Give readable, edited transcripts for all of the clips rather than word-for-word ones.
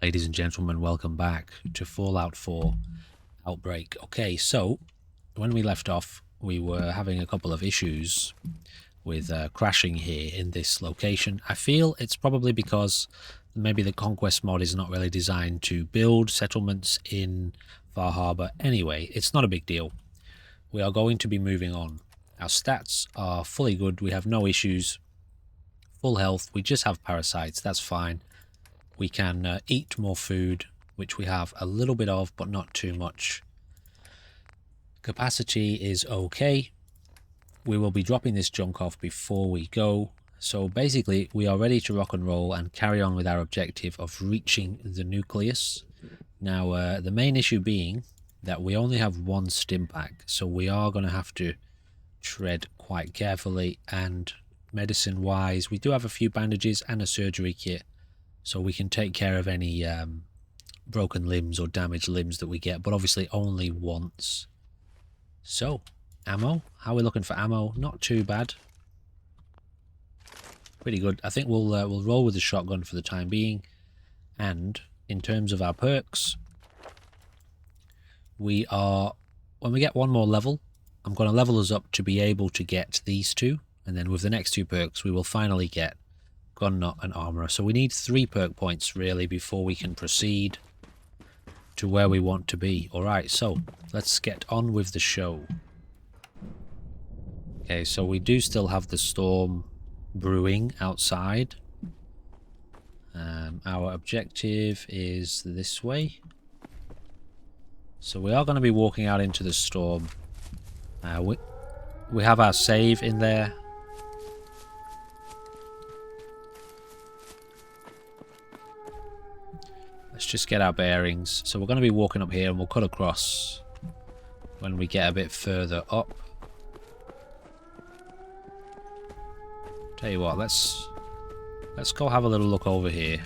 Ladies and gentlemen, welcome back to Fallout 4 Outbreak. Okay, so when we left off, we were having a couple of issues with crashing here in this location. I feel it's probably because maybe the Conquest mod is not really designed to build settlements in Far Harbor. Anyway, it's not a big deal. We are going to be moving on. Our stats are fully good. We have no issues. Full health. We just have parasites. That's fine. We can eat more food, which we have a little bit of, but not too much. Capacity is okay. We will be dropping this junk off before we go. So basically, we are ready to rock and roll and carry on with our objective of reaching the nucleus. Now, the main issue being that we only have one stim pack, so we are going to have to tread quite carefully. And medicine-wise, we do have a few bandages and a surgery kit, so we can take care of any broken limbs or damaged limbs that we get, but obviously only once. So, ammo. How are we looking for ammo? Not too bad. Pretty good. I think we'll roll with the shotgun for the time being. And in terms of our perks, we are, when we get one more level, I'm going to level us up to be able to get these two, and then with the next two perks, we will finally get Gun Nut and Armorer. So we need 3 perk points really before we can proceed to where we want to be. Alright, so let's get on with the show. Okay, so we do still have the storm brewing outside. Our objective is this way. So we are going to be walking out into the storm. We have our save in there. Let's just get our bearings. So we're going to be walking up here and we'll cut across when we get a bit further up. Tell you what, let's go have a little look over here.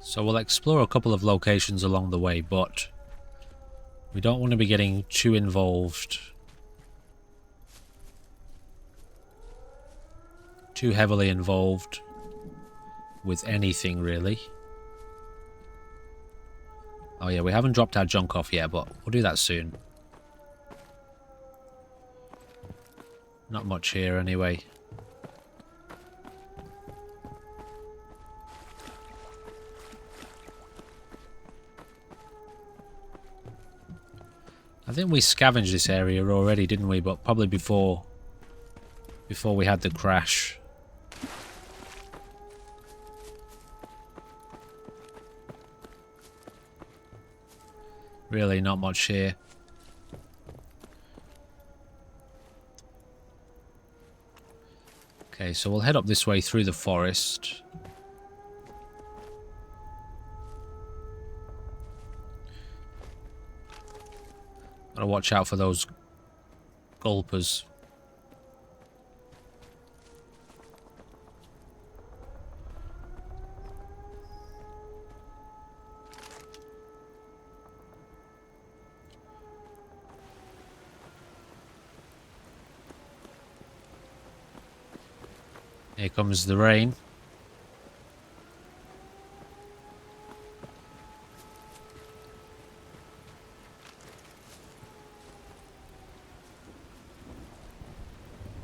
So we'll explore a couple of locations along the way, but we don't want to be getting too involved, too heavily involved with anything really. Oh yeah, we haven't dropped our junk off yet, but we'll do that soon. Not much here anyway. I think we scavenged this area already, didn't we? But probably before we had the crash. Really not much here. Okay, so we'll head up this way through the forest. Gotta watch out for those gulpers. Here comes the rain.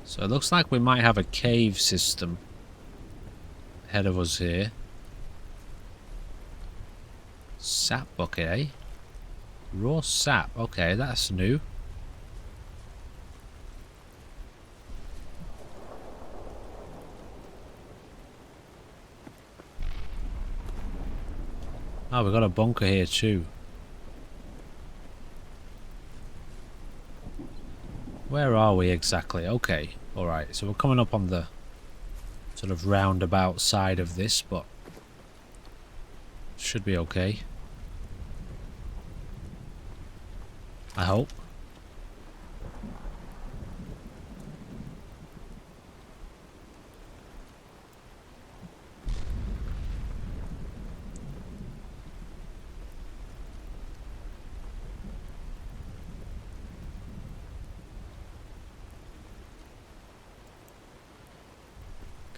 So it looks like we might have a cave system ahead of us here. Sap bucket, eh? Raw sap. Okay, that's new. Oh, we've got a bunker here too. Where are we exactly? Okay, alright, so we're coming up on the sort of roundabout side of this, but should be okay. I hope.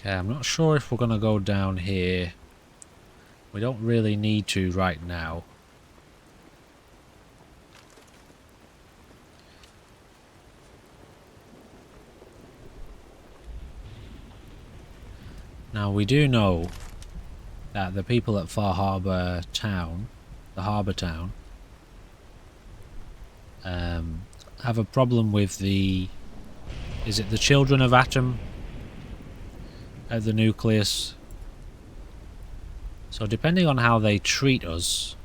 Okay, I'm not sure if we're going to go down here. We don't really need to right now. Now, we do know that the people at Far Harbour Town, the harbour town, have a problem with the... Is it the children of Atom at the nucleus? So depending on how they treat us,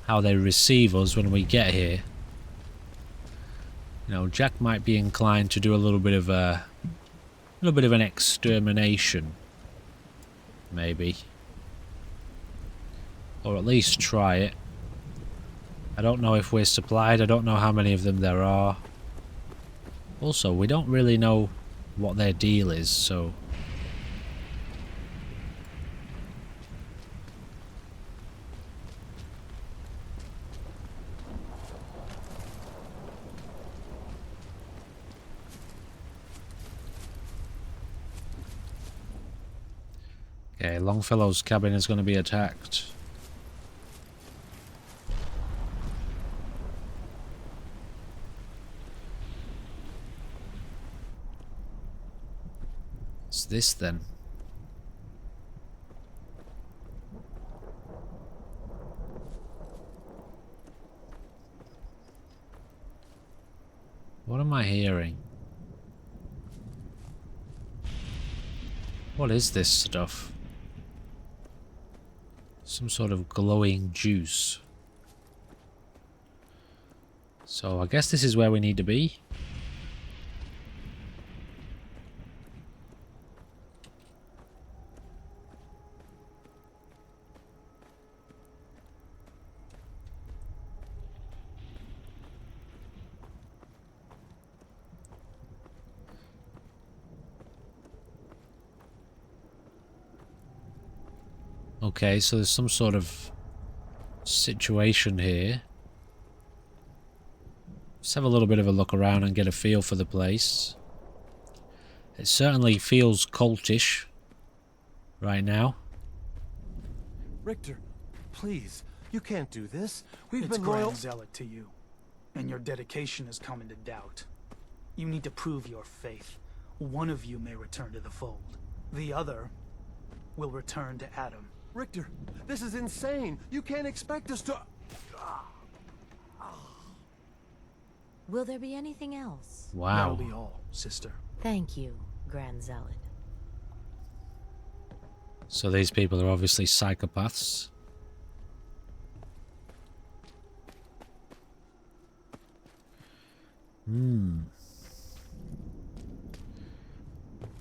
how they receive us when we get here, you know, Jack might be inclined to do a little bit of an extermination, maybe, or at least try it. I don't know if we're supplied. I don't know how many of them there are. Also, we don't really know what their deal is, so... Okay, Longfellow's cabin is going to be attacked. What's this then? What am I hearing? What is this stuff? Some sort of glowing juice. So I guess this is where we need to be. Okay, so there's some sort of situation here. Let's have a little bit of a look around and get a feel for the place. It certainly feels cultish right now. Richter, please, you can't do this. We've It's been loyal. Grand Zealot to you, and your dedication has come into doubt. You need to prove your faith. One of you may return to the fold. The other will return to Adam. Richter, this is insane. You can't expect us to... Will there be anything else? Wow. That'll be all, sister. Thank you, Grand Zealot. So these people are obviously psychopaths.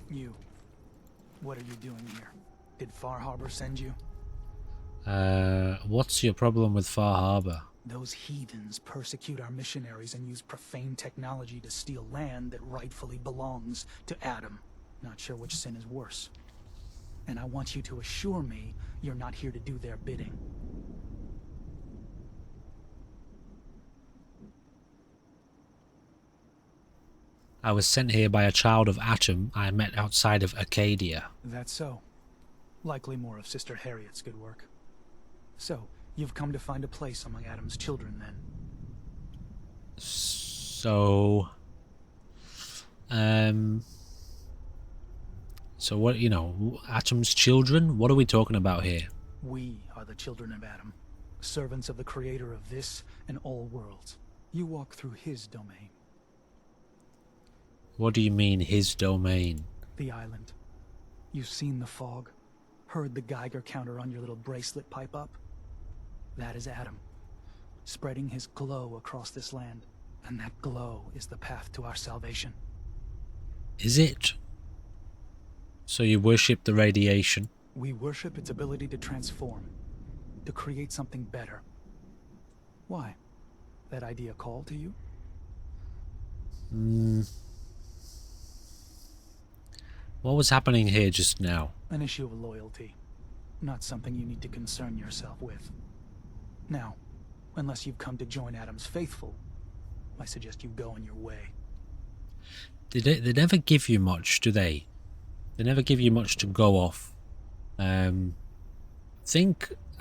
You. What are you doing here? Did Far Harbor send you? What's your problem with Far Harbor? Those heathens persecute our missionaries and use profane technology to steal land that rightfully belongs to Adam. Not sure which sin is worse. And I want you to assure me you're not here to do their bidding. I was sent here by a child of Atom I met outside of Acadia. That's so. Likely more of Sister Harriet's good work. So, you've come to find a place among Adam's children, then? So... So what, you know, Atom's children? What are we talking about here? We are the children of Adam, servants of the creator of this and all worlds. You walk through his domain. What do you mean, his domain? The island. You've seen the fog, heard the Geiger counter on your little bracelet pipe up? That is Adam, spreading his glow across this land. And that glow is the path to our salvation. Is it? So you worship the radiation? We worship its ability to transform, to create something better. Why? That idea call to you? What was happening here just now? An issue of loyalty. Not something you need to concern yourself with. Now, unless you've come to join Adam's faithful, I suggest you go on your way. They never give you much, do they? They never give you much to go off. I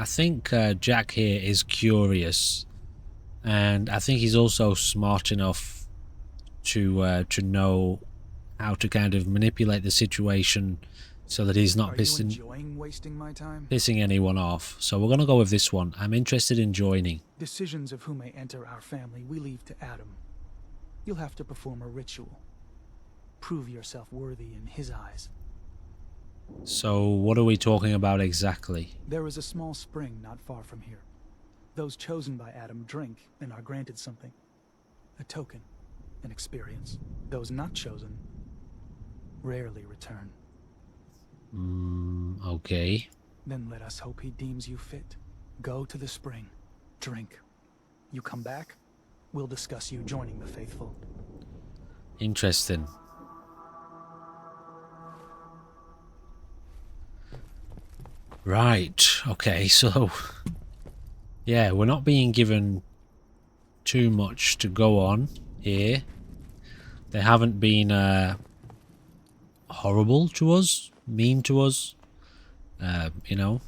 think Jack here is curious, and I think he's also smart enough to know how to kind of manipulate the situation so that he's not Are you enjoying wasting my time? pissing anyone off. So we're gonna go with this one. I'm interested in joining. Decisions of who may enter our family we leave to Adam. You'll have to perform a ritual. Prove yourself worthy in his eyes. So what are we talking about exactly? There is a small spring not far from here. Those chosen by Adam drink and are granted something. A token, an experience. Those not chosen rarely return. Okay. Then let us hope he deems you fit. Go to the spring. Drink. You come back, we'll discuss you joining the faithful. Interesting. Right. Okay, so yeah, we're not being given too much to go on here. They haven't been horrible to us, mean to us, you know.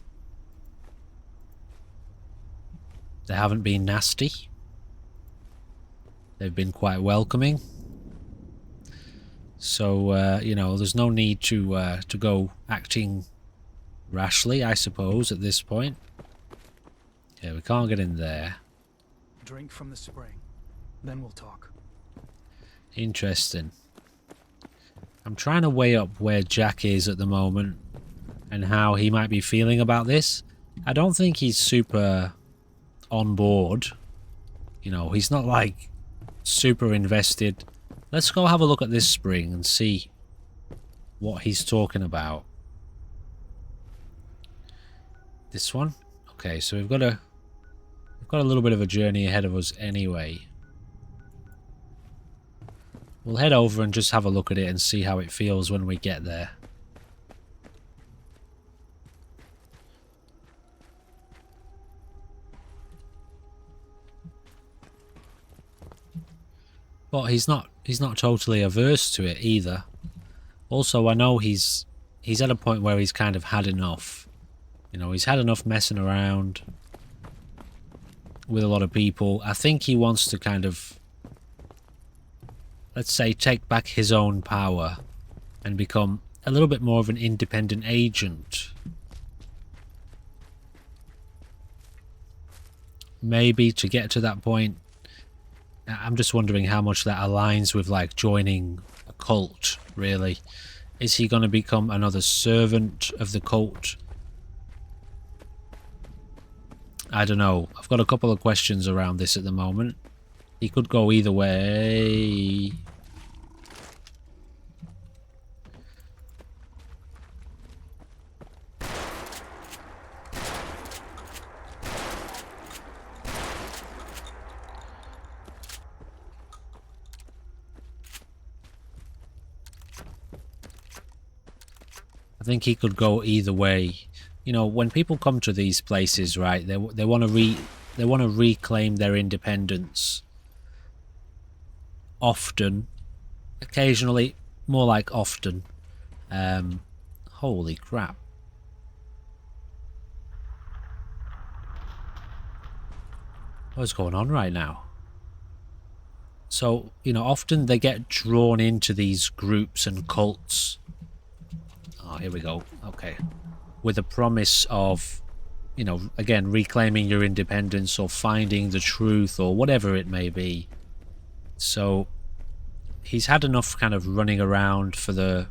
They haven't been nasty. They've been quite welcoming. So, you know, there's no need to go acting rashly, I suppose, at this point. Yeah, we can't get in there. Drink from the spring, then we'll talk. Interesting. I'm trying to weigh up where Jack is at the moment and how he might be feeling about this. I don't think he's super on board. You know, he's not like super invested. Let's go have a look at this spring and see what he's talking about. This one? Okay, so we've got a little bit of a journey ahead of us anyway. We'll head over and just have a look at it and see how it feels when we get there. But he's not totally averse to it either. Also, I know he's at a point where he's kind of had enough. You know, he's had enough messing around with a lot of people. I think he wants to kind of, let's say, take back his own power and become a little bit more of an independent agent. Maybe to get to that point. I'm just wondering how much that aligns with, like, joining a cult, really. Is he going to become another servant of the cult? I don't know. I've got a couple of questions around this at the moment. He could go either way. I think he could go either way. You know, when people come to these places, right, they want to reclaim their independence. Often, occasionally, more like often. Holy crap. What's going on right now? So, you know, often they get drawn into these groups and cults. Oh, here we go. Okay. With a promise of, you know, again, reclaiming your independence or finding the truth or whatever it may be. So he's had enough kind of running around for the,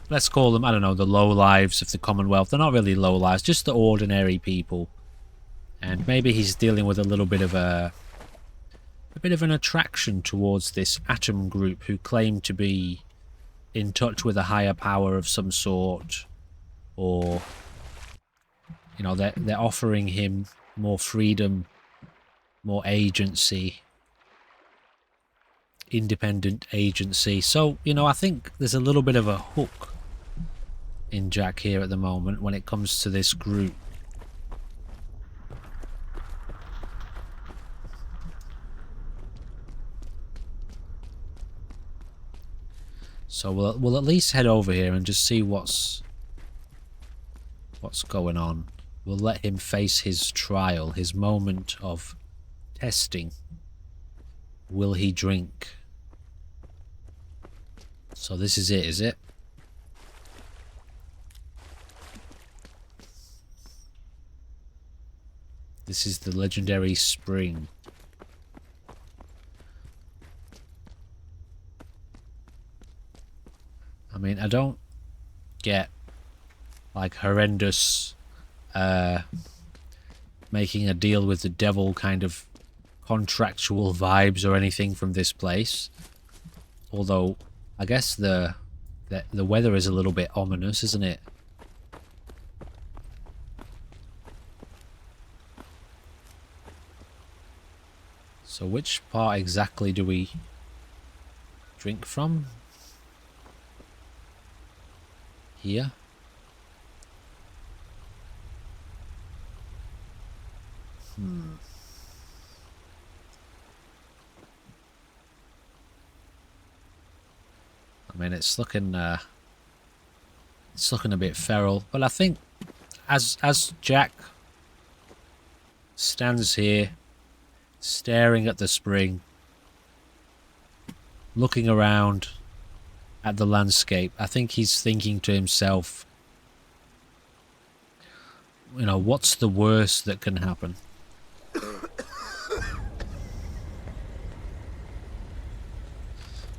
let's call them, I don't know, the low lives of the Commonwealth. They're not really low lives, just the ordinary people. And maybe he's dealing with a little bit of a bit of an attraction towards this Atom group who claim to be in touch with a higher power of some sort, or, you know, they're offering him more freedom, more agency, independent agency. So, you know, I think there's a little bit of a hook in Jack here at the moment when it comes to this group. So we'll at least head over here and just see what's going on. We'll let him face his trial, his moment of testing. Will he drink? So this is it, is it? This is the legendary spring. I mean, I don't get like horrendous making a deal with the devil kind of contractual vibes or anything from this place. Although I guess the weather is a little bit ominous, isn't it? So which part exactly do we drink from? Here? I mean, it's looking a bit feral, but I think as Jack stands here staring at the spring, looking around at the landscape, I think he's thinking to himself, you know, what's the worst that can happen?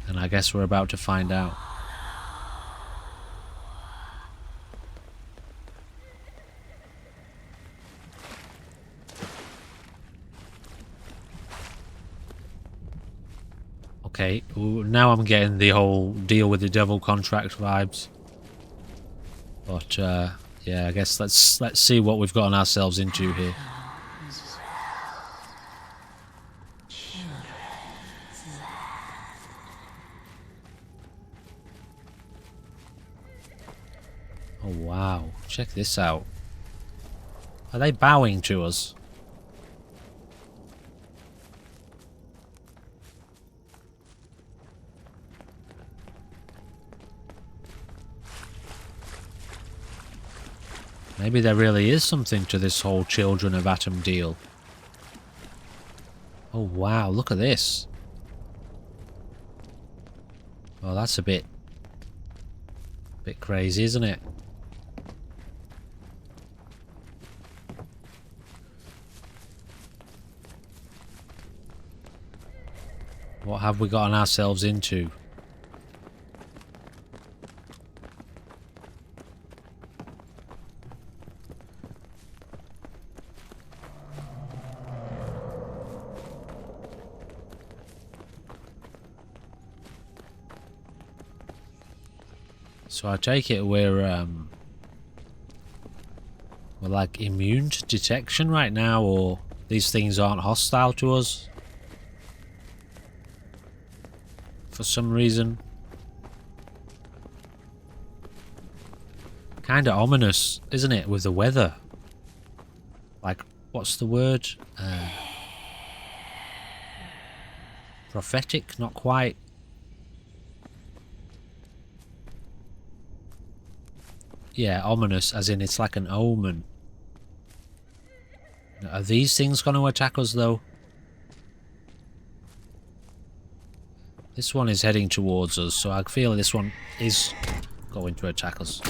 And I guess we're about to find out. Okay, now I'm getting the whole deal with the devil contract vibes. But yeah, I guess let's see what we've gotten ourselves into here. Oh wow, check this out. Are they bowing to us? Maybe there really is something to this whole Children of Atom deal. Oh wow, look at this. Well, that's a bit crazy, isn't it? What have we gotten ourselves into? So I take it we're like immune to detection right now, or these things aren't hostile to us for some reason. Kinda ominous, isn't it, with the weather? Like, what's the word? Prophetic? Not quite. Yeah, ominous, as in it's like an omen. Are these things going to attack us, though? This one is heading towards us, so I feel this one is going to attack us.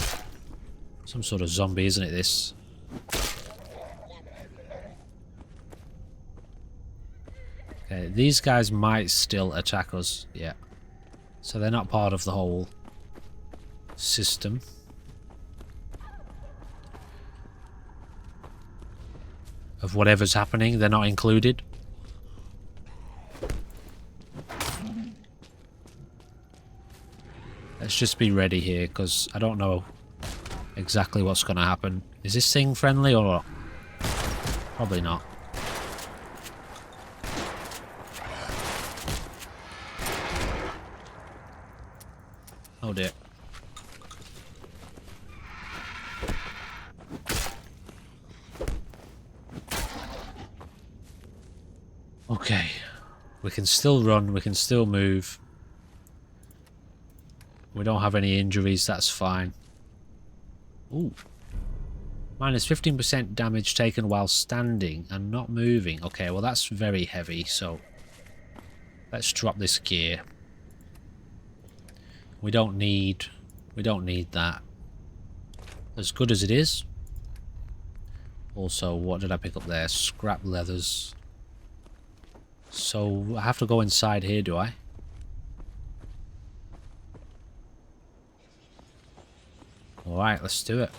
Some sort of zombie, isn't it, this? Okay, these guys might still attack us, yeah. So they're not part of the whole system. Of whatever's happening, they're not included. Let's just be ready here, because I don't know exactly what's going to happen. Is this thing friendly or not? Probably not. Oh dear. Okay. We can still run, we can still move. We don't have any injuries, that's fine. Ooh. Minus 15% damage taken while standing and not moving. Okay, well that's very heavy, so let's drop this gear. We don't need that. As good as it is. Also, what did I pick up there? Scrap leathers. So I have to go inside here, do I? Alright, let's do it.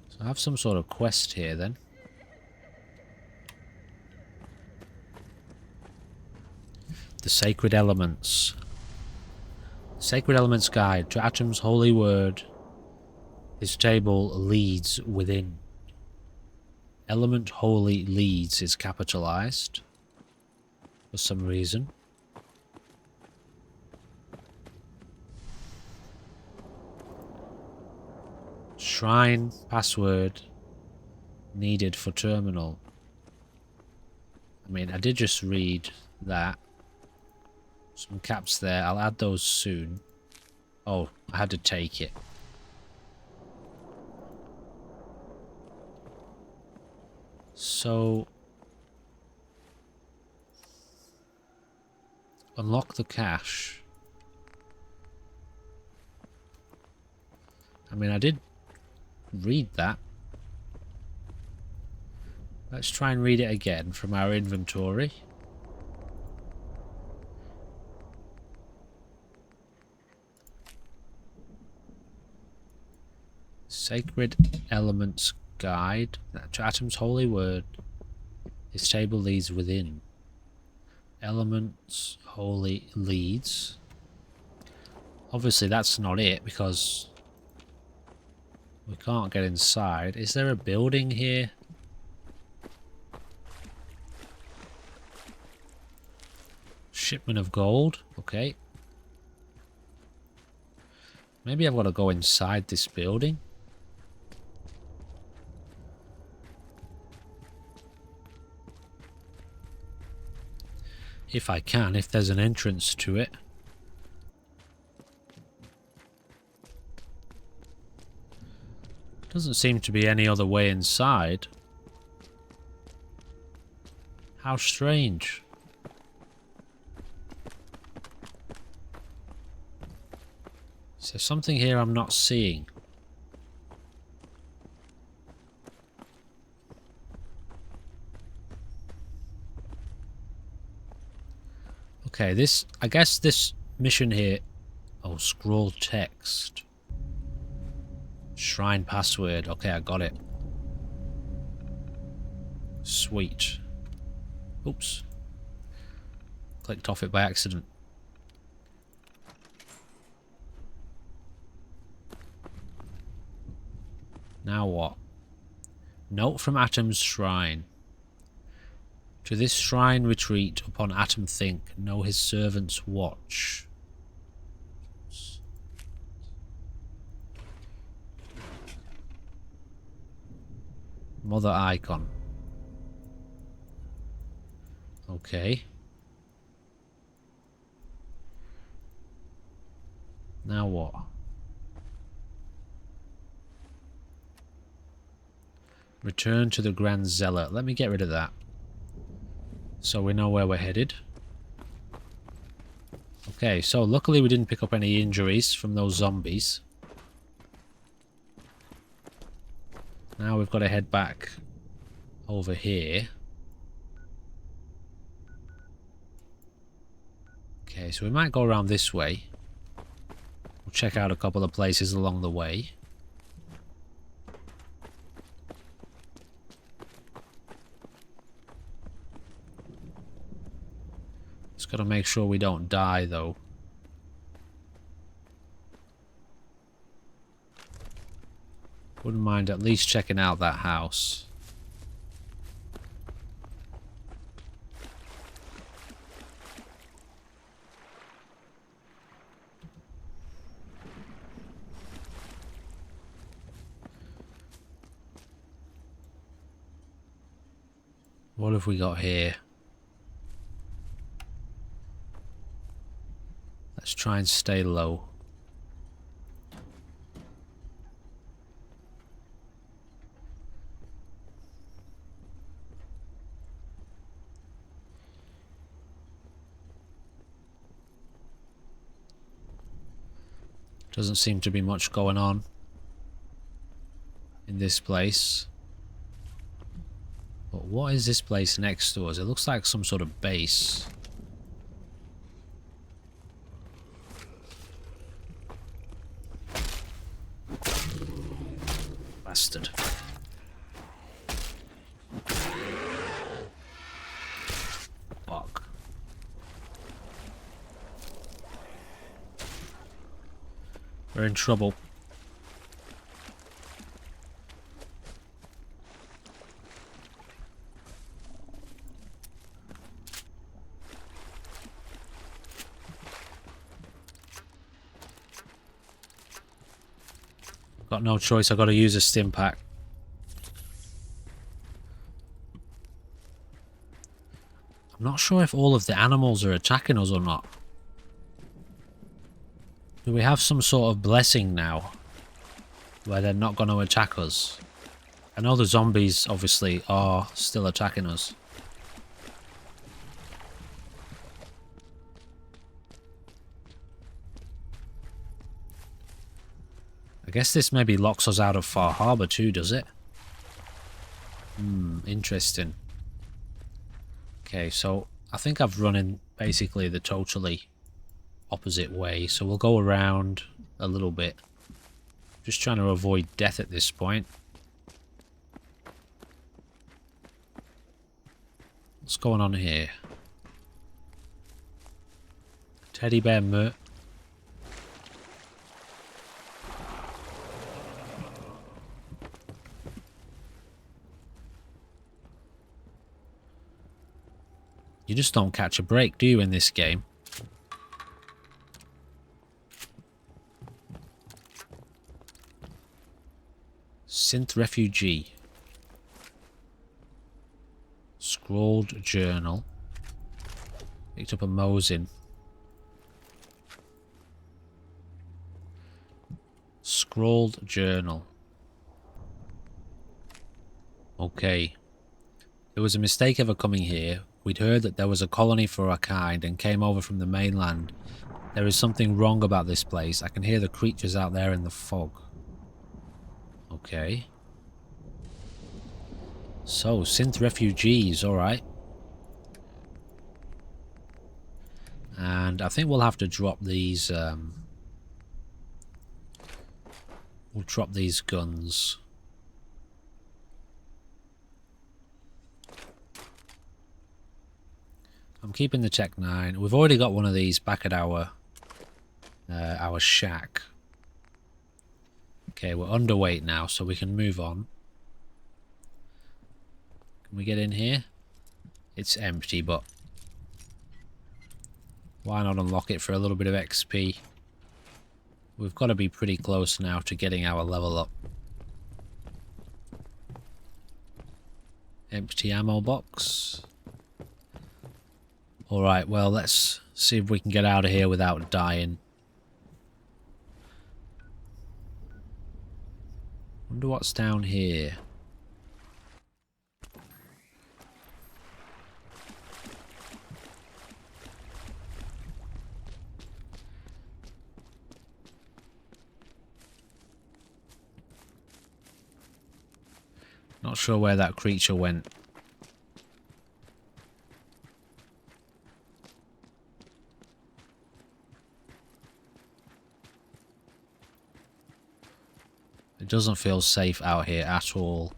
So I have some sort of quest here then. The Sacred Elements. Sacred Elements Guide to Atom's Holy Word. This table leads within. Element Holy Leads is capitalized for some reason. Shrine password needed for terminal. I mean, I did just read that. Some caps there. I'll add those soon. Oh, I had to take it. So, unlock the cache. I mean, I did read that. Let's try and read it again from our inventory. Sacred Elements Guide to Atom's Holy Word. This table leads within. Elements Holy Leads. Obviously that's not it because we can't get inside. Is there a building here? Shipment of gold. Okay. Maybe I've got to go inside this building. If I can, if there's an entrance to it. Doesn't seem to be any other way inside. How strange. Is there something here I'm not seeing? Okay, this, I guess this mission here... Oh, scroll text. Shrine password. Okay, I got it. Sweet. Oops. Clicked off it by accident. Now what? Note from Atom's Shrine. To this shrine retreat upon Atom think, know his servants watch. Mother icon. Okay. Now what? Return to the Grand Zealot. Let me get rid of that. So we know where we're headed. Okay, so luckily we didn't pick up any injuries from those zombies. Now we've got to head back over here. Okay, so we might go around this way. We'll check out a couple of places along the way. Just gotta make sure we don't die, though. Wouldn't mind at least checking out that house. What have we got here? try and stay low. Doesn't seem to be much going on in this place. But what is this place next to us? It looks like some sort of base. Bastard. Fuck. We're in trouble. Got no choice, I've got to use a stim pack. I'm not sure if all of the animals are attacking us or not. Do we have some sort of blessing now where they're not going to attack us? I know the zombies obviously are still attacking us. I guess this maybe locks us out of Far Harbor too, does it? Interesting. Okay, so I think I've run in basically the totally opposite way, so we'll go around a little bit. Just trying to avoid death at this point. What's going on here? Teddy bear Mert. You just don't catch a break, do you, in this game? Synth Refugee. Scrawled Journal. Picked up a Mosin. Scrawled Journal. Okay. There was a mistake ever coming here. We'd heard that there was a colony for our kind and came over from the mainland. There is something wrong about this place. I can hear the creatures out there in the fog. Okay. So, synth refugees, alright. And I think we'll have to drop these, we'll drop these guns. I'm keeping the Tech 9. We've already got one of these back at our shack. Okay, we're underweight now, so we can move on. Can we get in here? It's empty, but why not unlock it for a little bit of XP? We've got to be pretty close now to getting our level up. Empty ammo box. Alright, well, let's see if we can get out of here without dying. Wonder what's down here. Not sure where that creature went. It doesn't feel safe out here at all.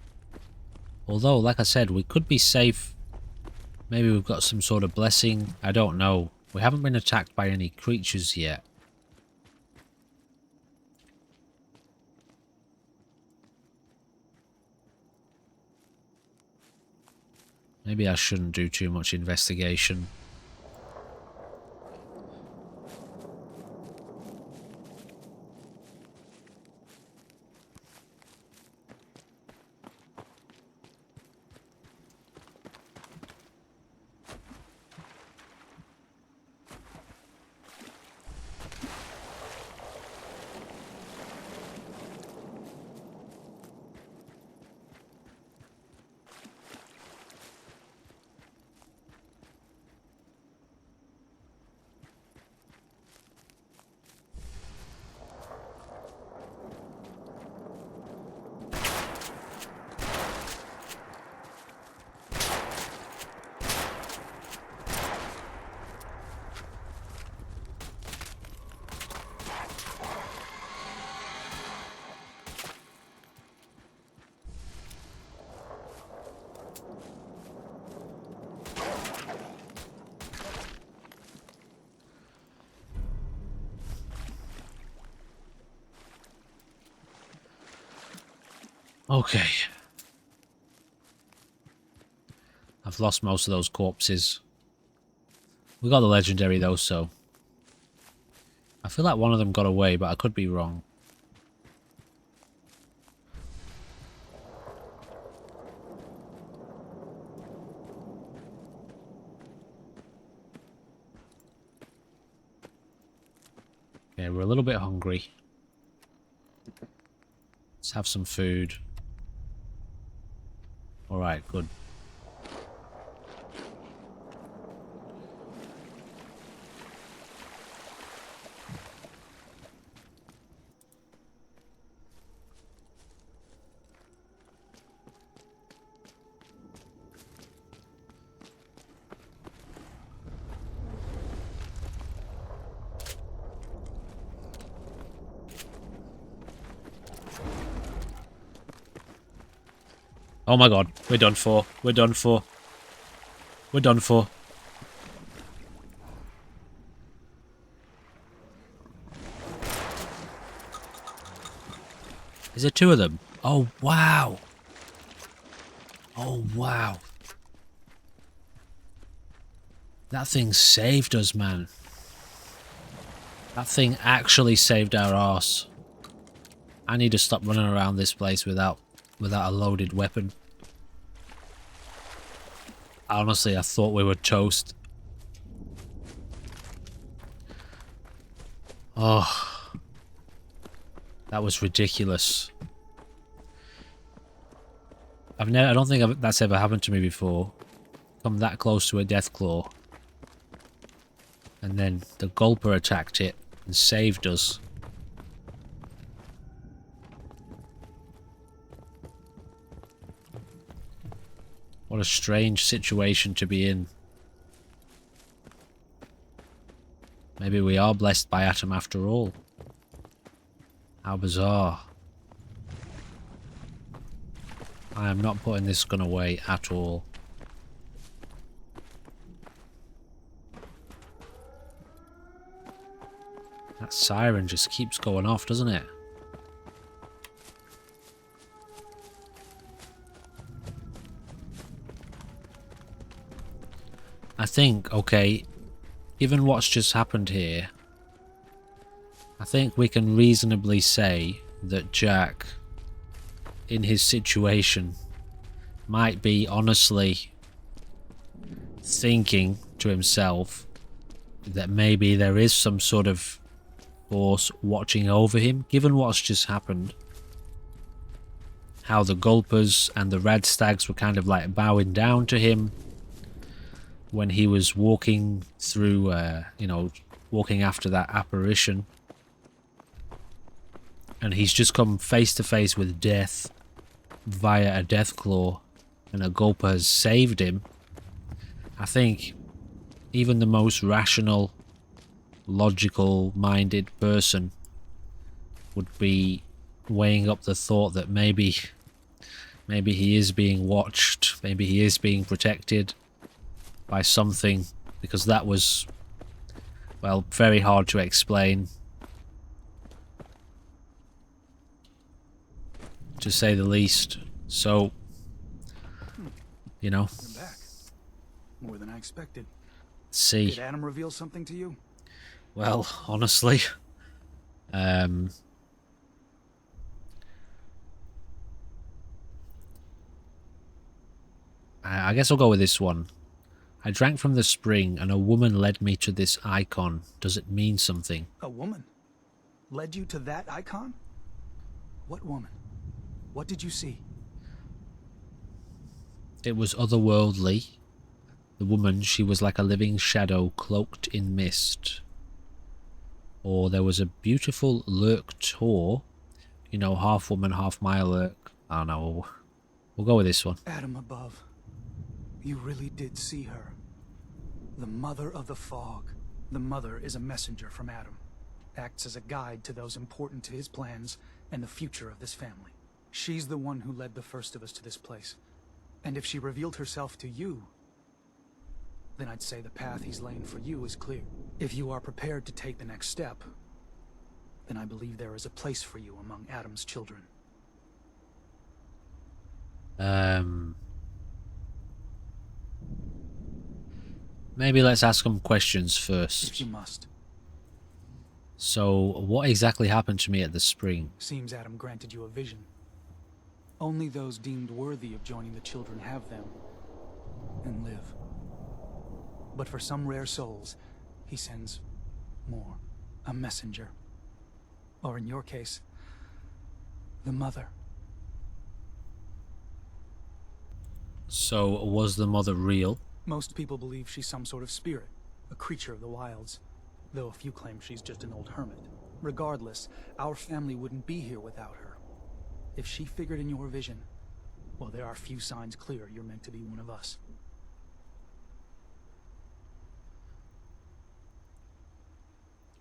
Although, like I said, we could be safe. Maybe we've got some sort of blessing. I don't know. We haven't been attacked by any creatures yet. Maybe I shouldn't do too much investigation. Okay. I've lost most of those corpses. We got the legendary though, so... I feel like one of them got away, but I could be wrong. Okay, we're a little bit hungry. Let's have some food. Alright, good. Oh my god, we're done for. We're done for. We're done for. Is there two of them? Oh, wow. Oh, wow. That thing saved us, man. That thing actually saved our arse. I need to stop running around this place without a loaded weapon. Honestly, I thought we were toast. Oh. That was ridiculous. I don't think that's ever happened to me before. Come that close to a deathclaw. And then the gulper attacked it and saved us. What a strange situation to be in. Maybe we are blessed by Atom after all. How bizarre. I am not putting this gun away at all. That siren just keeps going off, doesn't it? I think, okay, given what's just happened here, I think we can reasonably say that Jack, in his situation, might be honestly thinking to himself that maybe there is some sort of force watching over him, given what's just happened. How the Gulpers and the Red Stags were kind of like bowing down to him when he was walking through, you know, walking after that apparition. And he's just come face to face with death via a Deathclaw, and a Gulper has saved him. I think even the most rational, logical-minded person would be weighing up the thought that maybe he is being watched, maybe he is being protected by something, because that was, well, very hard to explain, to say the least. So, you know, You're back. More than I expected. let's see. Did Adam reveal something to you? Well, honestly, I guess I'll go with this one. I drank from the spring and a woman led me to this icon. Does it mean something? A woman led you to that icon? What woman? What did you see? It was otherworldly. The woman, she was like a living shadow cloaked in mist. Or there was a beautiful lurk-tor, you know, half woman, half Maya lurk. I don't know. We'll go with this one. Adam above. You really did see her. The Mother of the Fog. The Mother is a messenger from Adam. Acts as a guide to those important to his plans and the future of this family. She's the one who led the first of us to this place. And if she revealed herself to you, then I'd say the path he's laying for you is clear. If you are prepared to take the next step, then I believe there is a place for you among Adam's children. Maybe let's ask some questions first. If you must. So, what exactly happened to me at the spring? Seems Adam granted you a vision. Only those deemed worthy of joining the children have them and live. But for some rare souls, he sends more. A messenger. Or in your case, the mother. So, was the mother real? Most people believe she's some sort of spirit, a creature of the wilds. Though a few claim she's just an old hermit. Regardless, our family wouldn't be here without her. If she figured in your vision, well, there are few signs clear you're meant to be one of us.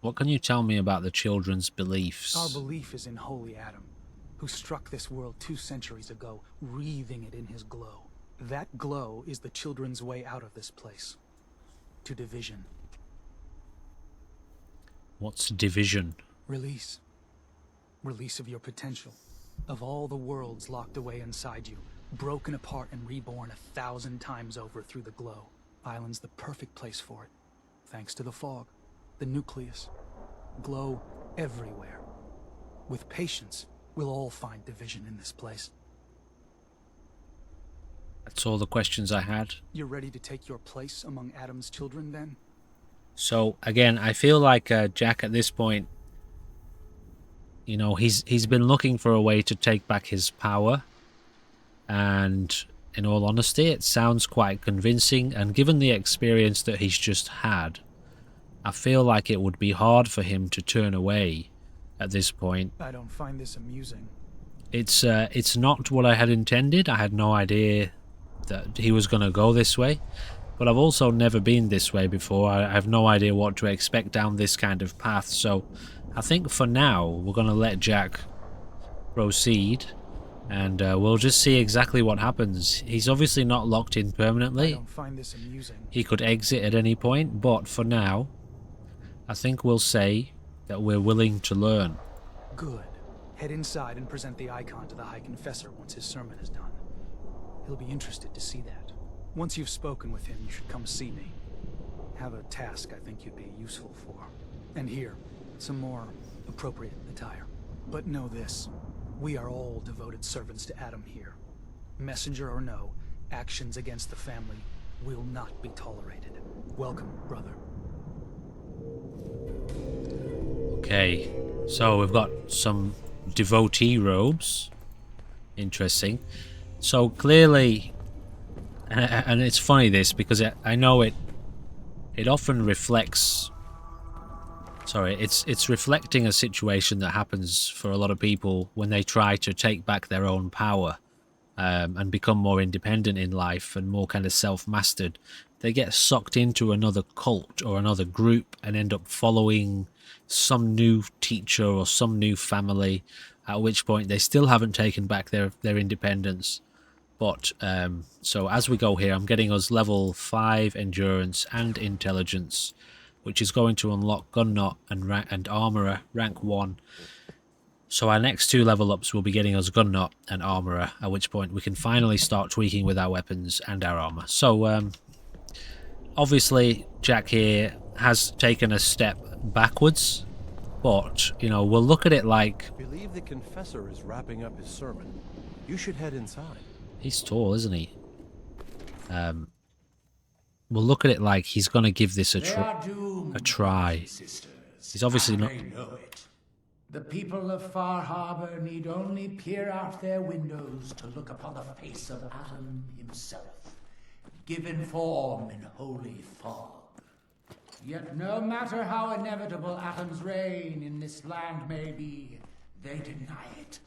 What can you tell me about the children's beliefs? Our belief is in Holy Adam, who struck this world 2 centuries ago, wreathing it in his glow. That glow is the children's way out of this place. To division. What's division? Release. Release of your potential. Of all the worlds locked away inside you, broken apart and reborn 1,000 times over through the glow. Island's the perfect place for it. Thanks to the fog, the nucleus. Glow everywhere. With patience, we'll all find division in this place. That's all the questions I had. You're ready to take your place among Adam's children, then? So, again, I feel like Jack at this point, you know, he's been looking for a way to take back his power. And in all honesty, it sounds quite convincing. And given the experience that he's just had, I feel like it would be hard for him to turn away at this point. I don't find this amusing. It's not what I had intended. I had no idea that he was going to go this way. But I've also never been this way before. I have no idea what to expect down this kind of path. So I think for now, we're going to let Jack proceed. And we'll just see exactly what happens. He's obviously not locked in permanently. I don't find this amusing. He could exit at any point. But for now, I think we'll say that we're willing to learn. Good. Head inside and present the icon to the High Confessor once his sermon is done. He'll be interested to see that. Once you've spoken with him, you should come see me. Have a task I think you'd be useful for. And here, some more appropriate attire. But know this, we are all devoted servants to Adam here. Messenger or no, actions against the family will not be tolerated. Welcome, brother. Okay, so we've got some devotee robes. Interesting. So clearly, and it's funny this, because I know it often reflects, sorry, it's reflecting a situation that happens for a lot of people when they try to take back their own power and become more independent in life and more kind of self-mastered. They get sucked into another cult or another group and end up following some new teacher or some new family, at which point they still haven't taken back their independence. But, so as we go here, I'm getting us level 5 endurance and intelligence, which is going to unlock gun nut and armorer rank 1. So our next 2 level ups will be getting us gun nut and armorer, at which point we can finally start tweaking with our weapons and our armor. So, obviously, Jack here has taken a step backwards, but, you know, we'll look at it like... I believe the confessor is wrapping up his sermon. You should head inside. He's tall, isn't he? We'll look at it like he's going to give this a try. He's obviously not... They know it. The people of Far Harbor need only peer out their windows to look upon the face of Adam himself, given form in holy fog. Yet no matter how inevitable Adam's reign in this land may be, they deny it.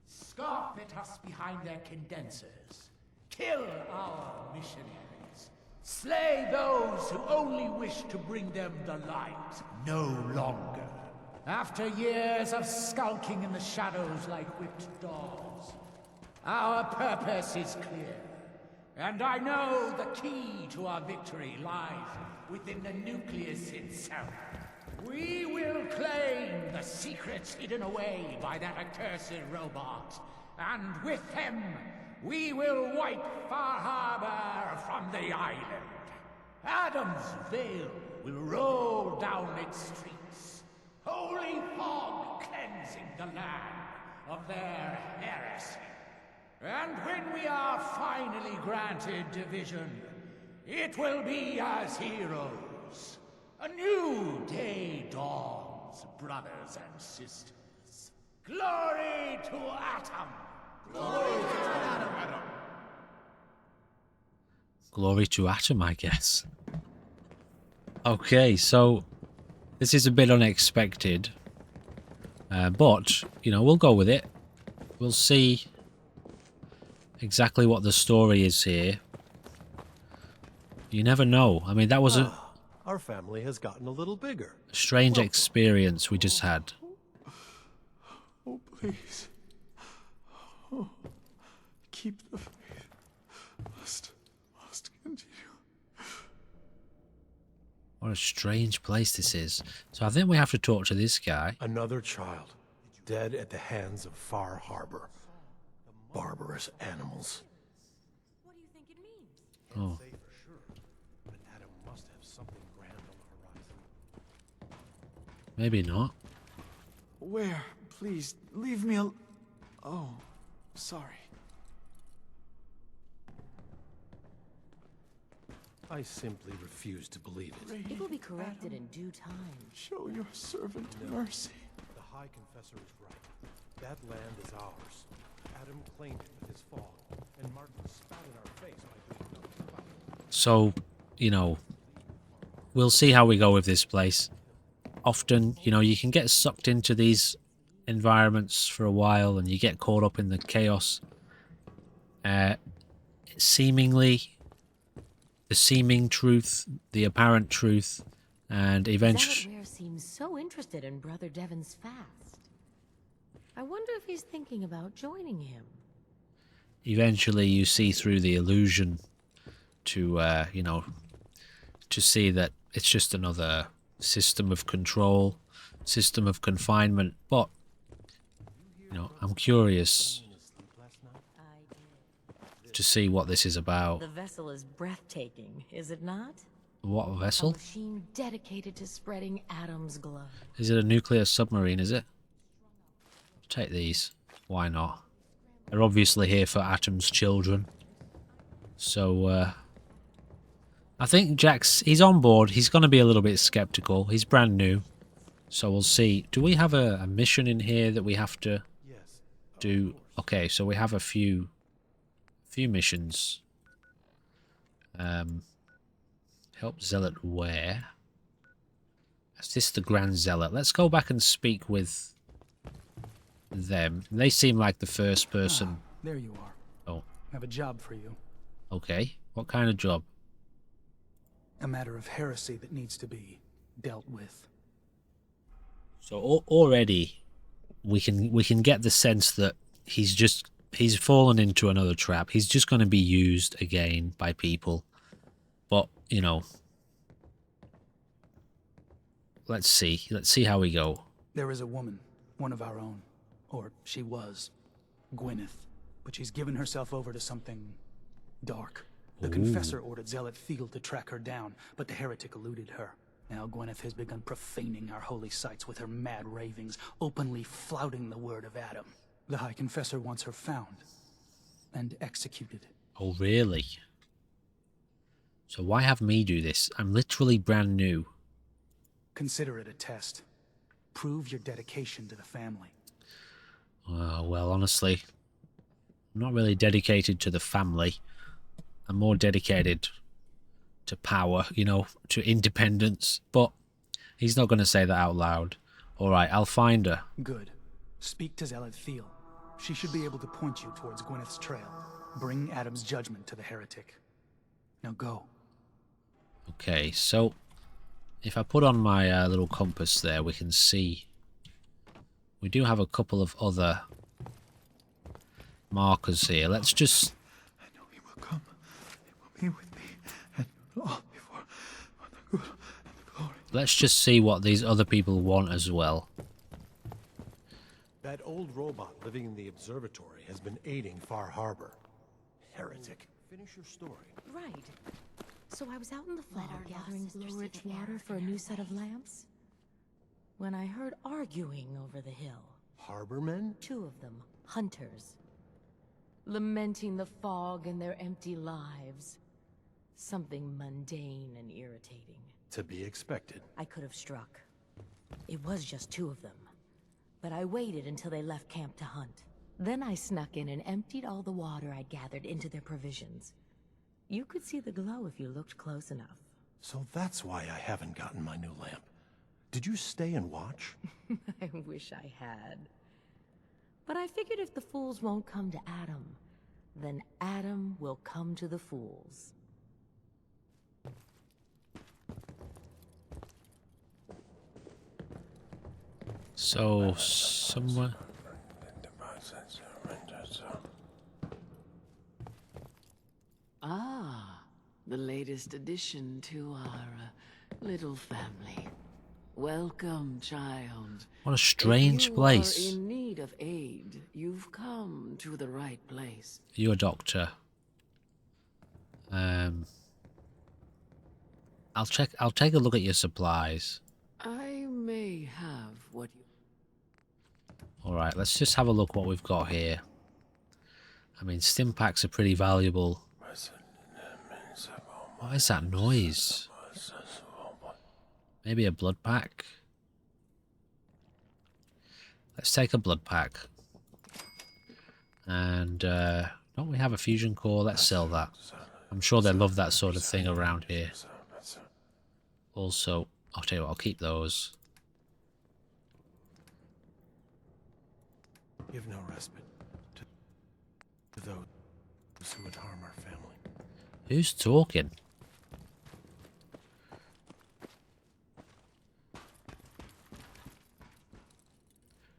Scoff at us behind their condensers. Kill our missionaries. Slay those who only wish to bring them the light no longer. After years of skulking in the shadows like whipped dogs, our purpose is clear. And I know the key to our victory lies within the nucleus itself. We will claim the secrets hidden away by that accursed robot, and with them, we will wipe Far Harbor from the island. Adam's veil will roll down its streets, holy fog cleansing the land of their heresy. And when we are finally granted division, it will be as heroes. A new day dawns, brothers and sisters. Glory to Atom! Glory to Atom! Glory to Atom, I guess. Okay, so this is a bit unexpected. But, you know, we'll go with it. We'll see exactly what the story is here. You never know. I mean, that was a Our family has gotten a little bigger. strange experience we just had. Oh, please. Oh, keep the faith. Must continue. What a strange place this is. So I think we have to talk to this guy. Another child, dead at the hands of Far Harbor. Barbarous animals. What do you think it means? Oh, Say for sure, but Adam must have something grand on the horizon. maybe not. Where? Please, leave me al- Oh, sorry. I simply refuse to believe it. It will be corrected in due time. Show your servant mercy. The High Confessor is right. That land is ours. Adam claimed it with his fall, and Martin spat in our face by doing nothing about it. So, you know, we'll see how we go with this place. Often, you know, you can get sucked into these environments for a while and you get caught up in the chaos. Seemingly, the seeming truth, the apparent truth, and eventually... Zealot Rare seems so interested in Brother Devon's fast. I wonder if he's thinking about joining him. Eventually you see through the illusion to, you know, to see that it's just another system of control, system of confinement. But, you know, I'm curious to see what this is about. The vessel is breathtaking, is it not? What A vessel? machine dedicated to spreading Adam's glow. Is it a nuclear submarine, is it? Take these. Why not? They're obviously here for Atom's children. So, I think he's on board. He's going to be a little bit skeptical. He's brand new. So we'll see. Do we have a mission in here that we have to do? Okay, so we have a few missions. Help Zealot where? Is this the Grand Zealot? Let's go back and speak with them. They seem like the first person. There you are. Oh, I have a job for you. okay. What kind of job? A matter of heresy that needs to be dealt with. So already we can get the sense that he's fallen into another trap. He's just going to be used again by people. But, you know, let's see how we go. There is a woman, one of our own. Or she was. Gwyneth. But she's given herself over to something dark. The Confessor ordered Zealot Field to track her down, but the heretic eluded her. Now Gwyneth has begun profaning our holy sites with her mad ravings, openly flouting the word of Adam. The High Confessor wants her found and executed. Oh, really? So why have me do this? I'm literally brand new. Consider it a test. Prove your dedication to the family. Well, honestly, I'm not really dedicated to the family. I'm more dedicated to power, you know, to independence. But he's not going to say that out loud. All right, I'll find her. Good. Speak to Zealot Thiel. She should be able to point you towards Gwyneth's trail. Bring Adam's judgment to the heretic. Now go. Okay, so if I put on my little compass there, we can see we do have a couple of other markers here. Let's just... I know he will come. He will be with me, and all before the good and the glory. Let's just see what these other people want as well. That old robot living in the observatory has been aiding Far Harbor. lunatic. Finish your story. Right. So I was out in the Let fog our gathering lost sister see glow-rich the water error for a in new her set of ways. lamps, when I heard arguing over the hill. Harbormen? 2 of them, hunters, lamenting the fog and their empty lives. Something mundane and irritating. To be expected. I could have struck. It was just 2 of them. But I waited until they left camp to hunt. Then I snuck in and emptied all the water I'd gathered into their provisions. You could see the glow if you looked close enough. So that's why I haven't gotten my new lamp. Did you stay and watch? I wish I had. But I figured if the fools won't come to Adam, then Adam will come to the fools. So, somewhere... Ah, the latest addition to our little family. Welcome, child. What a strange If place. you are in need of aid, you've come to the right place. You're a doctor. I'll take a look at your supplies. I may have what you... Alright, let's just have a look what we've got here. I mean, stim packs are pretty valuable. What is that noise? Maybe a blood pack? Let's take a blood pack. And, don't we have a fusion core? Let's sell that. I'm sure they love that sort of thing around here. Also, I'll tell you what, I'll keep those. Give no respite to those who would harm our family. Who's talking?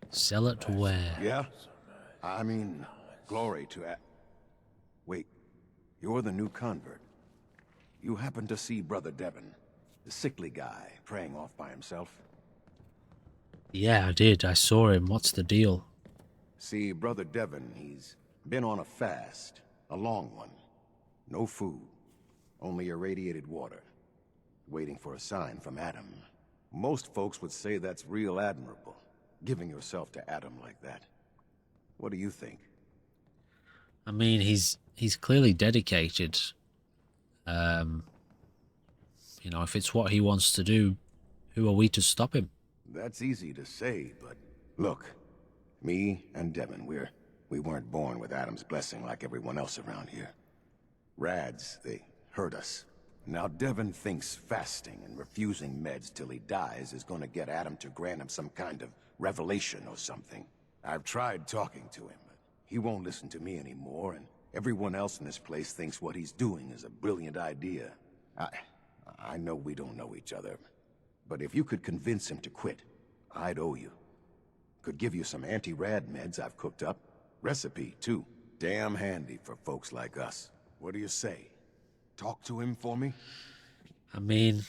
Sell it where? Yeah? I mean, glory to Wait, you're the new convert. You happen to see Brother Devon, the sickly guy praying off by himself? Yeah, I did. I saw him. What's the deal? See, Brother Devon, he's been on a fast, a long one. No food, only irradiated water, waiting for a sign from Adam. Most folks would say that's real admirable, giving yourself to Adam like that. What do you think? I mean, he's clearly dedicated. You know, if it's what he wants to do, who are we to stop him? That's easy to say, but look, me and Devon, we weren't born with Adam's blessing like everyone else around here. Rads, they hurt us. Now Devon thinks fasting and refusing meds till he dies is gonna get Adam to grant him some kind of revelation or something. I've tried talking to him, but he won't listen to me anymore, and everyone else in this place thinks what he's doing is a brilliant idea. I know we don't know each other, but if you could convince him to quit, I'd owe you. Could give you some anti-rad meds I've cooked up. Recipe, too. Damn handy for folks like us. What do you say? Talk to him for me? I mean,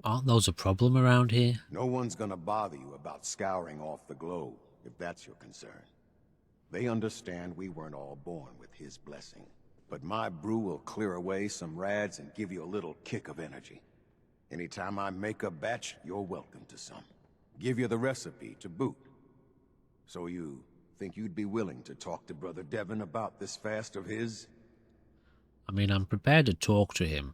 aren't those a problem around here? No one's gonna bother you about scouring off the globe, if that's your concern. They understand we weren't all born with his blessing. But my brew will clear away some rads and give you a little kick of energy. Anytime I make a batch, you're welcome to some. Give you the recipe to boot. So you think you'd be willing to talk to Brother Devon about this fast of his? I mean, I'm prepared to talk to him.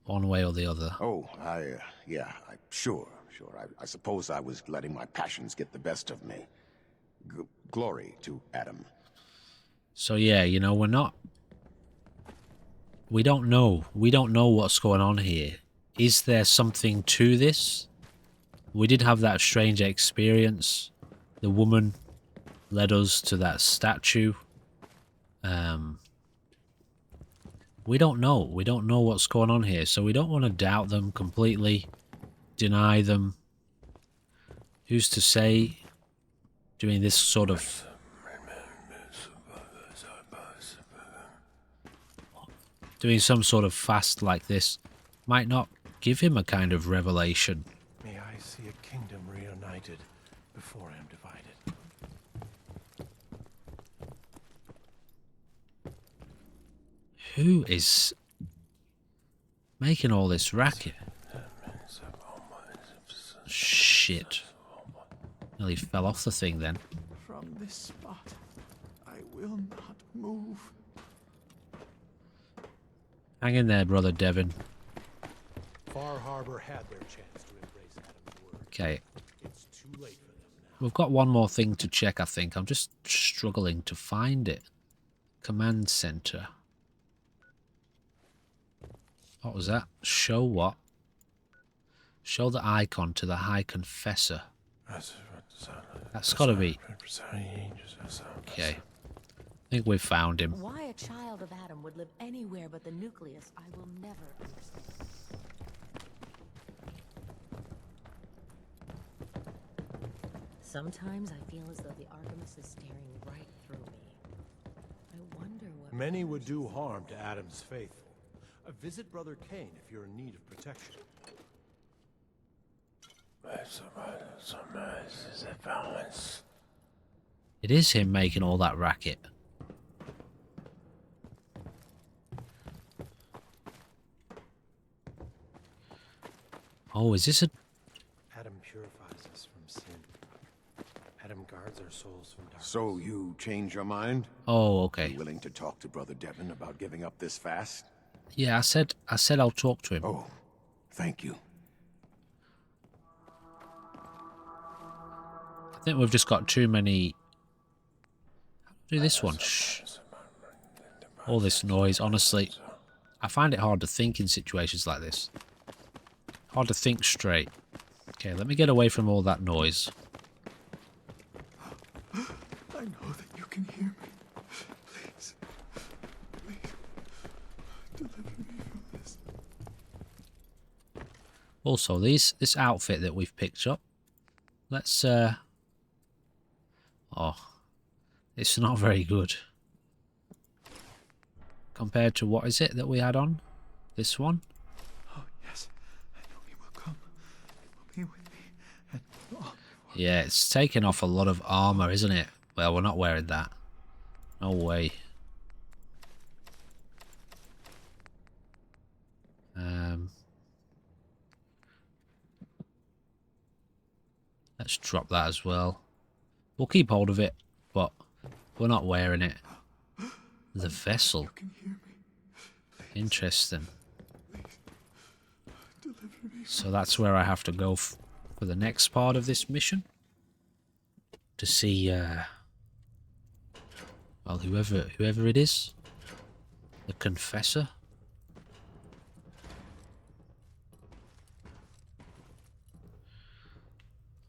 One way or the other. Oh, sure. I suppose I was letting my passions get the best of me. Glory to Adam. So yeah, you know, we don't know what's going on here. Is there something to this? We did have that strange experience. The woman led us to that statue. We don't know. We don't know what's going on here, so we don't want to doubt them completely, deny them. Who's to say doing this sort of... doing some sort of fast like this might not give him a kind of revelation. May I see a kingdom reunited before I am divided. Who is making all this racket? Shit. Nearly fell off the thing then. From this spot, I will not move. Hang in there, brother Devon. Far Harbor had their chance to embrace Adam's word. Okay. It's too late for them now. We've got one more thing to check, I think. I'm just struggling to find it. Command center. What was that? Show what? Show the icon to the High Confessor. That's got to be... Okay. I think we've found him. Why a child of Adam would live anywhere but the nucleus, I will never understand. Sometimes I feel as though the Artemis is staring right through me. I wonder what... Many would do harm to Adam's faithful. Visit Brother Cain if you're in need of protection. It is him making all that racket. Oh, is this a... Adam purifies us from sin. Adam guards our souls from darkness. So you change your mind? Oh, okay. You willing to talk to Brother Devon about giving up this fast? Yeah, I said I'll talk to him. Oh, thank you. I think we've just got too many... Do this one. Shh. All this noise, honestly. I find it hard to think in situations like this. Hard to think straight. Okay, let me get away from all that noise. I know that you can hear me. Please. Please. Deliver me from this. Also, this outfit that we've picked up. Let's oh. It's not very good. Compared to what is it that we had on? This one? Oh, yes. I know he will come. He will be with me. And yeah, it's taken off a lot of armor, isn't it? Well, we're not wearing that. No way. Let's drop that as well. We'll keep hold of it, but we're not wearing it. The vessel. Interesting. So that's where I have to go for the next part of this mission. To see, well, whoever it is. The Confessor.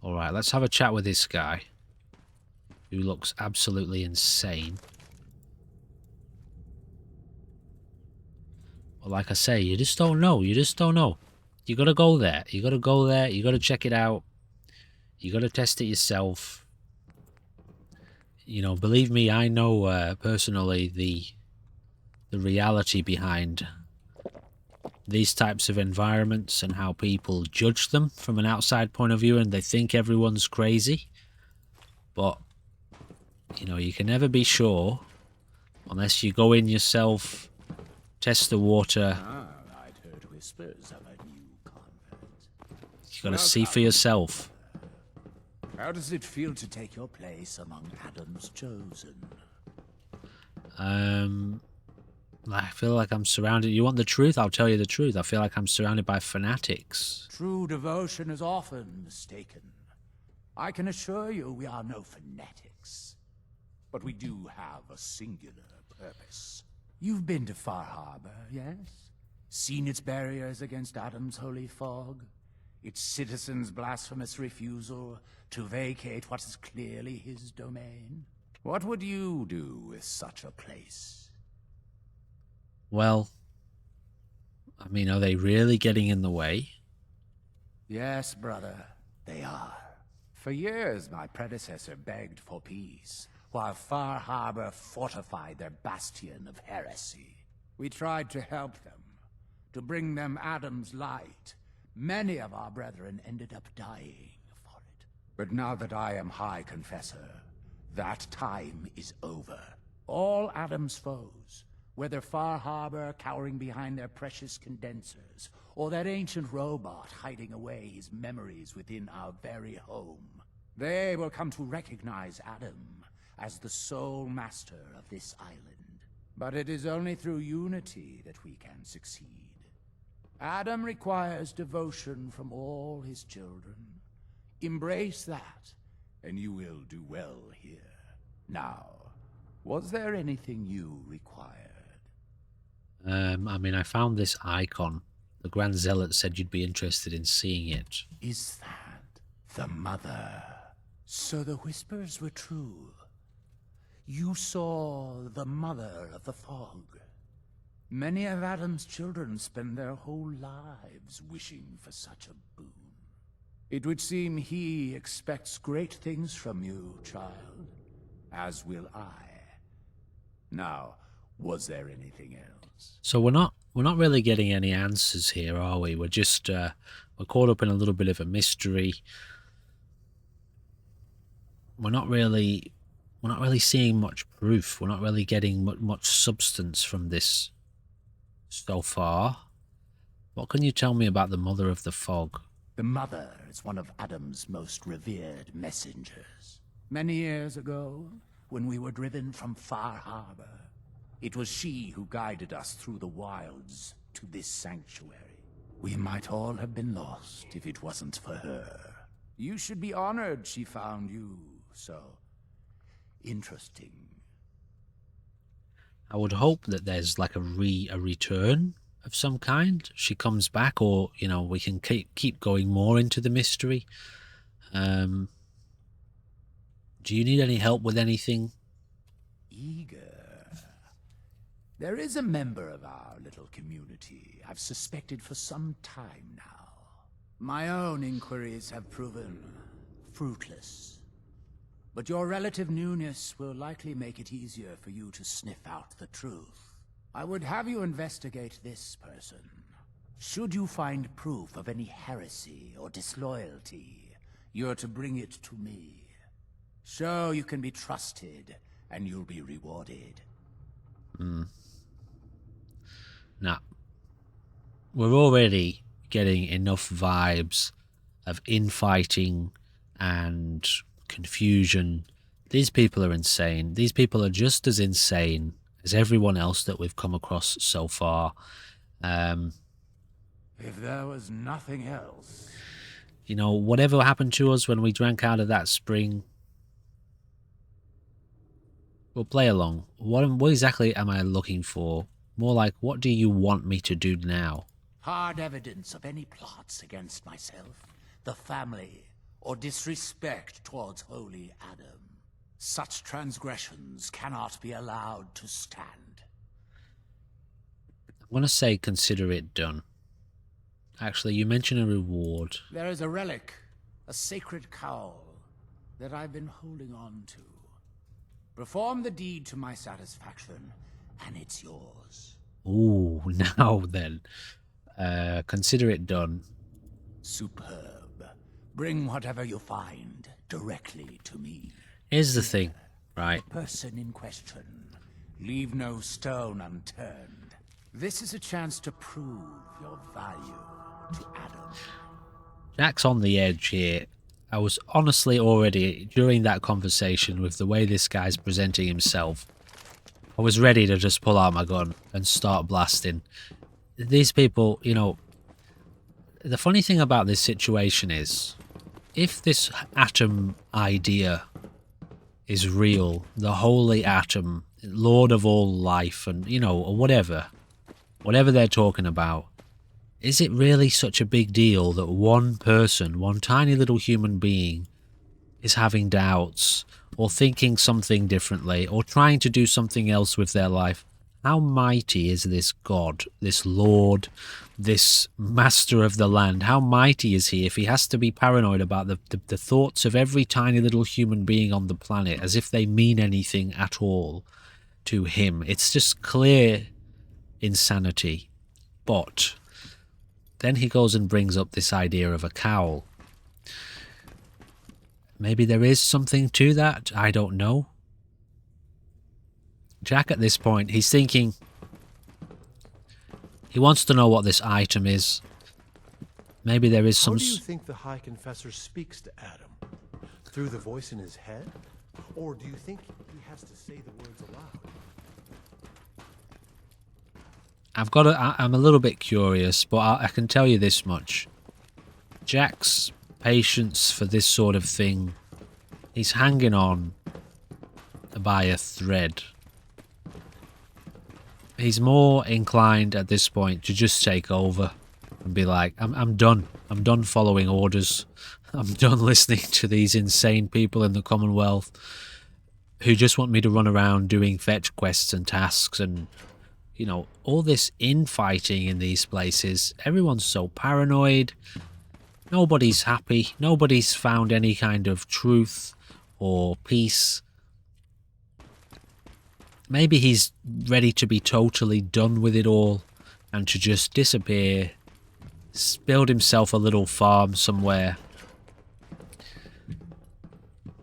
Alright, let's have a chat with this guy. Who looks absolutely insane. Well, like I say, you just don't know. You just don't know. You gotta go there. You gotta go there. You gotta check it out. You gotta test it yourself. You know, believe me, I know personally the reality behind these types of environments and how people judge them from an outside point of view, and they think everyone's crazy. But you know, you can never be sure unless you go in yourself, test the water. I'd heard whispers of a new convent. You gotta see for yourself. How does it feel to take your place among Adam's chosen? I feel like I'm surrounded. You want the truth? I'll tell you the truth. I feel like I'm surrounded by fanatics. True devotion is often mistaken. I can assure you we are no fanatics. But we do have a singular purpose. You've been to Far Harbor, yes? Seen its barriers against Adam's holy fog? Its citizens' blasphemous refusal to vacate what is clearly his domain? What would you do with such a place? Well, I mean, are they really getting in the way? Yes, brother, they are. For years, my predecessor begged for peace, while Far Harbor fortified their bastion of heresy. We tried to help them, to bring them Adam's light. Many of our brethren ended up dying for it. But now that I am High Confessor, that time is over. All Adam's foes, Whether Far Harbor cowering behind their precious condensers, or that ancient robot hiding away his memories within our very home, they will come to recognize Adam as the sole master of this island. But it is only through unity that we can succeed. Adam requires devotion from all his children. Embrace that, and you will do well here. Now, was there anything you required? I mean, I found this icon. The Grand Zealot said you'd be interested in seeing it. Is that the mother? So the whispers were true. You saw the mother of the fog. Many of Adam's children spend their whole lives wishing for such a boon. It would seem he expects great things from you, child, as will I. Now, was there anything else? So we're not really getting any answers here, are we? We're just we're caught up in a little bit of a mystery. We're not really seeing much proof. We're not really getting much substance from this so far. What can you tell me about the Mother of the Fog? The mother is one of Adam's most revered messengers. Many years ago, when we were driven from Far Harbor, it was she who guided us through the wilds to this sanctuary. We might all have been lost if it wasn't for her. You should be honored she found you so interesting. I would hope that there's like a return of some kind. She comes back, or you know, we can keep going more into the mystery. Do you need any help with anything? Eager. There is a member of our little community I've suspected for some time now. My own inquiries have proven fruitless. But your relative newness will likely make it easier for you to sniff out the truth. I would have you investigate this person. Should you find proof of any heresy or disloyalty, you're to bring it to me. Show you can be trusted, and you'll be rewarded. Nah. We're already getting enough vibes of infighting and confusion. These people are insane. These people are just as insane as everyone else that we've come across so far. If there was nothing else... You know, whatever happened to us when we drank out of that spring, we'll play along. What exactly am I looking for? More like, what do you want me to do now? Hard evidence of any plots against myself, the family, or disrespect towards holy Adam. Such transgressions cannot be allowed to stand. I'm going to say consider it done. Actually, you mentioned a reward. There is a relic, a sacred cowl, that I've been holding on to. Perform the deed to my satisfaction, and it's yours. Ooh, now then. Consider it done. Superb. Bring whatever you find directly to me. Here's the thing, right? The person in question. Leave no stone unturned. This is a chance to prove your value to Adam. Jack's on the edge here. I was honestly already, during that conversation, with the way this guy's presenting himself, I was ready to just pull out my gun and start blasting. These people, you know, the funny thing about this situation is, if this atom idea is real, the holy atom, lord of all life, and, you know, or whatever they're talking about, is it really such a big deal that one person, one tiny little human being, is having doubts, or thinking something differently, or trying to do something else with their life? How mighty is this God, this Lord, this master of the land? How mighty is he if he has to be paranoid about the thoughts of every tiny little human being on the planet, as if they mean anything at all to him? It's just clear insanity. But then he goes and brings up this idea of a cowl. Maybe there is something to that. I don't know. Jack, at this point, he's thinking, He wants to know what this item is. Maybe there is How some... do you think the High Confessor speaks to Adam? Through the voice in his head? Or do you think he has to say the words aloud? I'm a little bit curious, but I can tell you this much. Jack's patience for this sort of thing, he's hanging on by a thread. He's more inclined at this point to just take over and be like, I'm done. I'm done following orders. I'm done listening to these insane people in the Commonwealth who just want me to run around doing fetch quests and tasks and, you know, all this infighting in these places. Everyone's so paranoid. Nobody's happy. Nobody's found any kind of truth or peace. Maybe he's ready to be totally done with it all and to just disappear, build himself a little farm somewhere.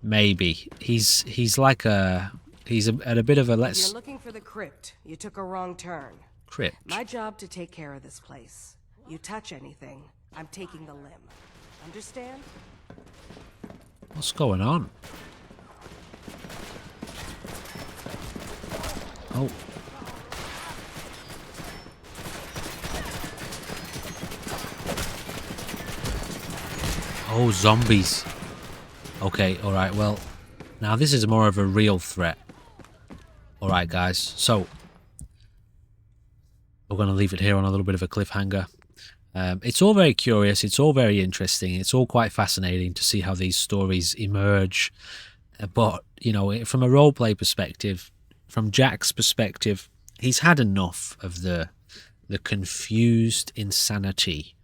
Maybe. He's at a bit of a If you're looking for the crypt, you took a wrong turn. Crypt. My job to take care of this place. You touch anything, I'm taking the limb. Understand? What's going on? Oh. Oh, zombies. Okay, alright, well, now this is more of a real threat. Alright, guys, so we're going to leave it here on a little bit of a cliffhanger. It's all very curious, it's all very interesting, it's all quite fascinating to see how these stories emerge. But, you know, from a roleplay perspective, from Jack's perspective, he's had enough of the confused insanity.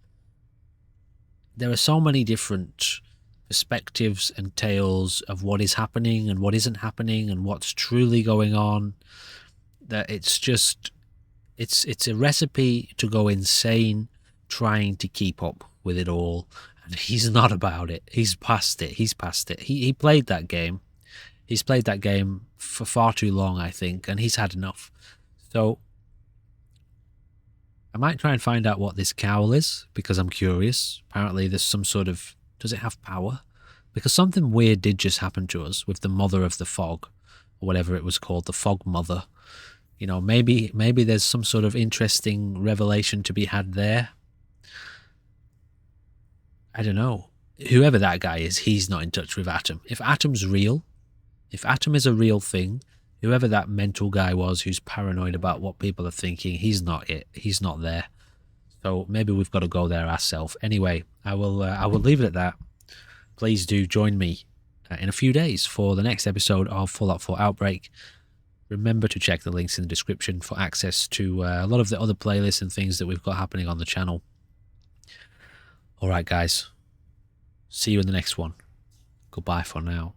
There are so many different perspectives and tales of what is happening and what isn't happening and what's truly going on, that it's just, it's a recipe to go insane trying to keep up with it all. And he's not about it. He's past it. He's past it. He played that game. He's played that game for far too long, I think, and he's had enough. So I might try and find out what this cowl is, because I'm curious. Apparently there's some sort of... Does it have power? Because something weird did just happen to us with the Mother of the Fog, or whatever it was called, the Fog Mother. You know, maybe there's some sort of interesting revelation to be had there. I don't know. Whoever that guy is, he's not in touch with Atom. If Atom's real, if Atom is a real thing, whoever that mental guy was who's paranoid about what people are thinking, he's not it. He's not there. So maybe we've got to go there ourselves. Anyway, I will leave it at that. Please do join me in a few days for the next episode of Fallout 4 Outbreak. Remember to check the links in the description for access to a lot of the other playlists and things that we've got happening on the channel. Alright guys, see you in the next one. Goodbye for now.